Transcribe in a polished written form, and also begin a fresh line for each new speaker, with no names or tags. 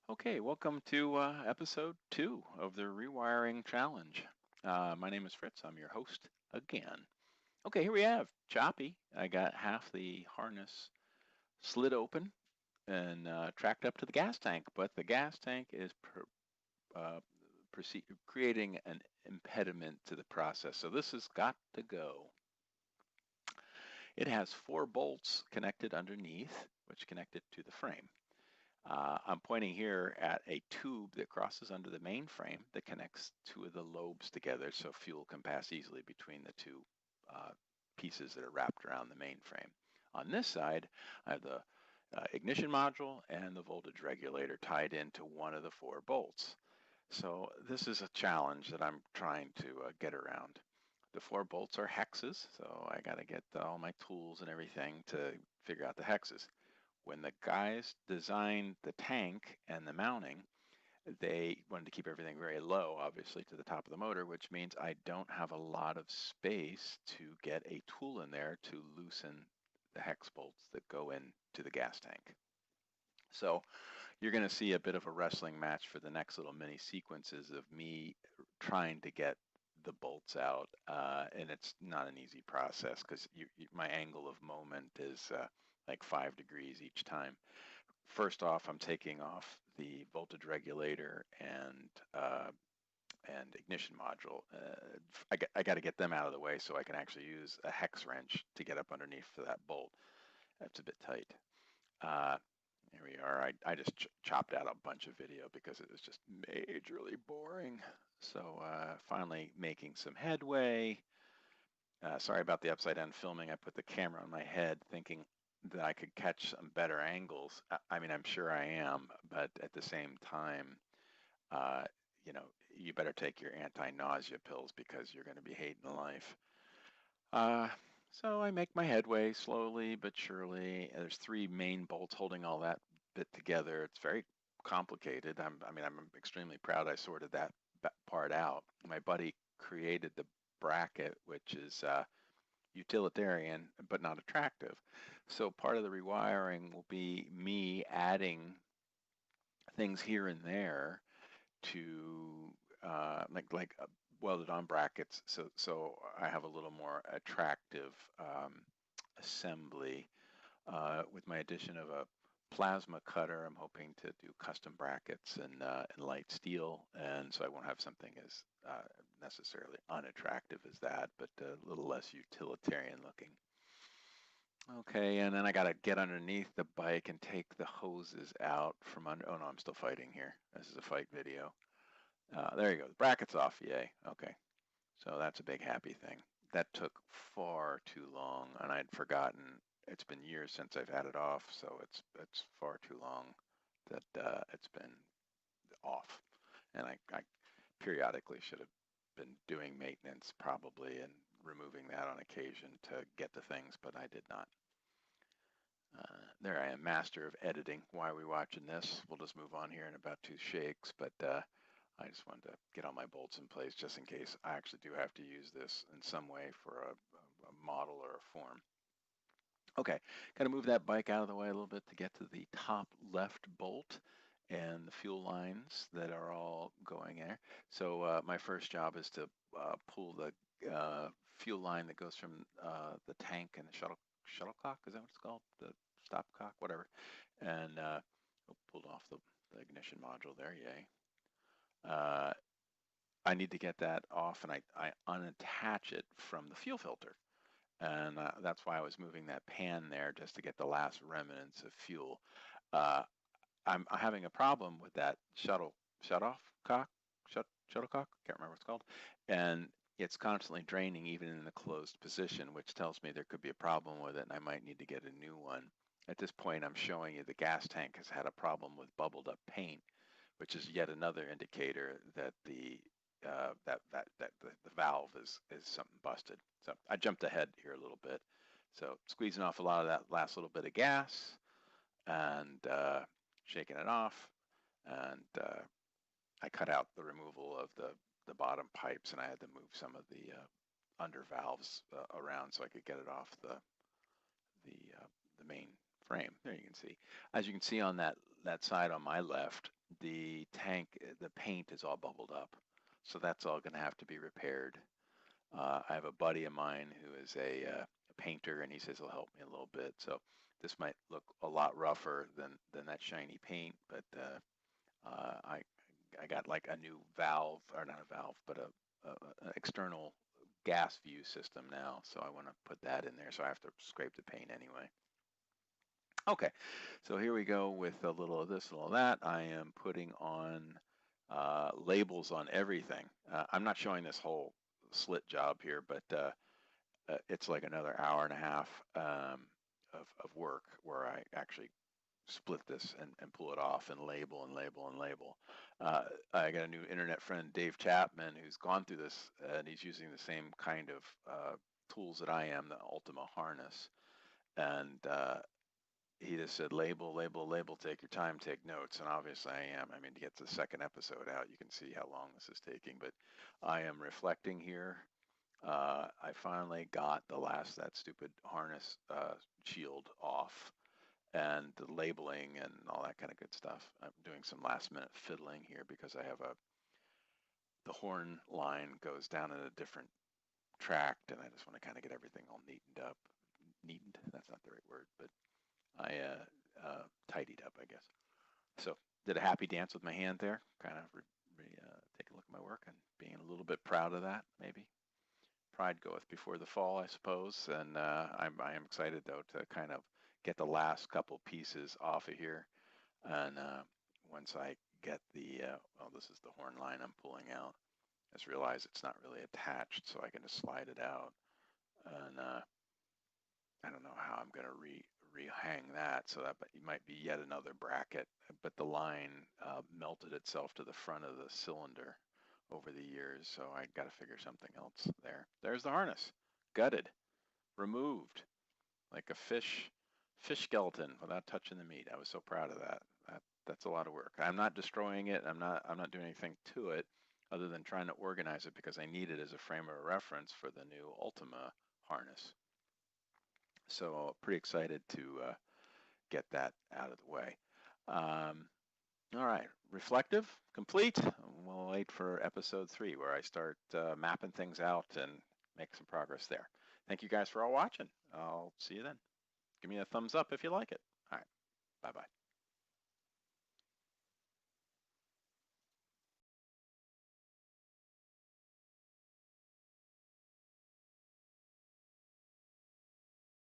Okay, welcome to episode 2 of the Rewiring Challenge. My name is Fritz. I'm your host again. Okay, here we have Choppy. I got half the harness slid open and tracked up to the gas tank, but the gas tank is uh, creating an impediment to the process. So this has got to go. It has 4 bolts connected underneath, which connect it to the frame. I'm pointing here at a tube that crosses under the main frame that connects 2 of the lobes together so fuel can pass easily between the 2 uh, pieces that are wrapped around the main frame. On this side, I have the ignition module and the voltage regulator tied into one of the 4 bolts. So this is a challenge that I'm trying to get around. The 4 bolts are hexes, so I got to get all my tools and everything to figure out the hexes. When the guys designed the tank and the mounting, they wanted to keep everything very low, obviously, to the top of the motor, which means I don't have a lot of space to get a tool in there to loosen the hex bolts that go into the gas tank. So you're going to see a bit of a wrestling match for the next little mini sequences of me trying to get the bolts out, and it's not an easy process because my angle of moment is like 5 degrees each time. First off, I'm taking off the voltage regulator and ignition module. I got to get them out of the way so I can actually use a hex wrench to get up underneath for that bolt. That's a bit tight. Uh, Here we are. I just chopped out a bunch of video because it was just majorly boring. So finally making some headway. Sorry about the upside down filming. I put the camera on my head thinking that I could catch some better angles. I mean, I'm sure I am, but at the same time, uh, you better take your anti-nausea pills because you're going to be hating life. Uh, so I make my headway slowly but surely. There's 3 main bolts holding all that bit together. It's very complicated. I'm extremely proud I sorted that part out. My buddy created the bracket, which is utilitarian but not attractive. So part of the rewiring will be me adding things here and there to welded on brackets. So I have a little more attractive assembly. With my addition of a plasma cutter, I'm hoping to do custom brackets and light steel, and so I won't have something as necessarily unattractive as that, but a little less utilitarian looking. Okay, and then I got to get underneath the bike and take the hoses out from under. Oh no, I'm still fighting here. This is a fight video. There you go. The bracket's off. Yay. Okay. So that's a big happy thing. That took far too long, and I'd forgotten. It's been years since I've had it off, so it's far too long that it's been off. And I periodically should have been doing maintenance probably and removing that on occasion to get the things, but I did not. There I am, master of editing. Why are we watching this? We'll just move on here in about 2 shakes, but I just wanted to get all my bolts in place just in case I actually do have to use this in some way for a model or a form. Okay, got to move that bike out of the way a little bit to get to the top left bolt and the fuel lines that are all going there. So my first job is to pull the fuel line that goes from the tank and the shuttlecock, is that what it's called? The stopcock, whatever. And pulled off the ignition module there, yay. Uh, I need to get that off and I unattach it from the fuel filter. And that's why I was moving that pan there just to get the last remnants of fuel. Uh, I'm having a problem with that shuttlecock, can't remember what it's called. And it's constantly draining even in the closed position, which tells me there could be a problem with it and I might need to get a new one. At this point, I'm showing you the gas tank has had a problem with bubbled up paint, which is yet another indicator that the valve is something busted. So I jumped ahead here a little bit. So squeezing off a lot of that last little bit of gas and shaking it off. And I cut out the removal of the bottom pipes and I had to move some of the under valves around so I could get it off the main frame. There you can see. As you can see on that side on my left, the tank, the paint is all bubbled up. So that's all going to have to be repaired. I have a buddy of mine who is a painter, and he says he'll help me a little bit. So this might look a lot rougher than that shiny paint, but I got like a new valve, or not a valve, but an external gas view system now. So I want to put that in there. So I have to scrape the paint anyway. Okay, so here we go with a little of this, a little of that. I am putting on labels on everything. I'm not showing this whole slit job here, but it's like another hour and a half of work where I actually split this and pull it off and label and label and label. I got a new internet friend, Dave Chapman, who's gone through this, and he's using the same kind of tools that I am, the Ultima harness. And he just said, label, label, label, take your time, take notes. And obviously I am. I mean, to get to the second episode out, you can see how long this is taking. But I am reflecting here. I finally got that stupid harness shield off, and the labeling and all that kind of good stuff. I'm doing some last minute fiddling here because I have the horn line goes down in a different tract, and I just want to kind of get everything all neatened up. Neatened, that's not the right word, but I tidied up, I guess. So did a happy dance with my hand there, kind of take a look at my work and being a little bit proud of that, maybe. Pride goeth before the fall, I suppose, and I am excited though to kind of get the last couple pieces off of here, and once I get well, this is the horn line I'm pulling out. I just realized it's not really attached, so I can just slide it out, and I don't know how I'm going to rehang that, so that might be yet another bracket, but the line melted itself to the front of the cylinder over the years, so I got to figure something else there. There's the harness, gutted, removed, like a fish skeleton without touching the meat. I was so proud of that. That's a lot of work. I'm not destroying it. I'm not doing anything to it other than trying to organize it because I need it as a frame of reference for the new Ultima harness. So pretty excited to get that out of the way. All right, reflective, complete. We'll wait for episode 3 where I start mapping things out and make some progress there. Thank you guys for all watching. I'll see you then. Give me a thumbs up if you like it. All right, bye-bye.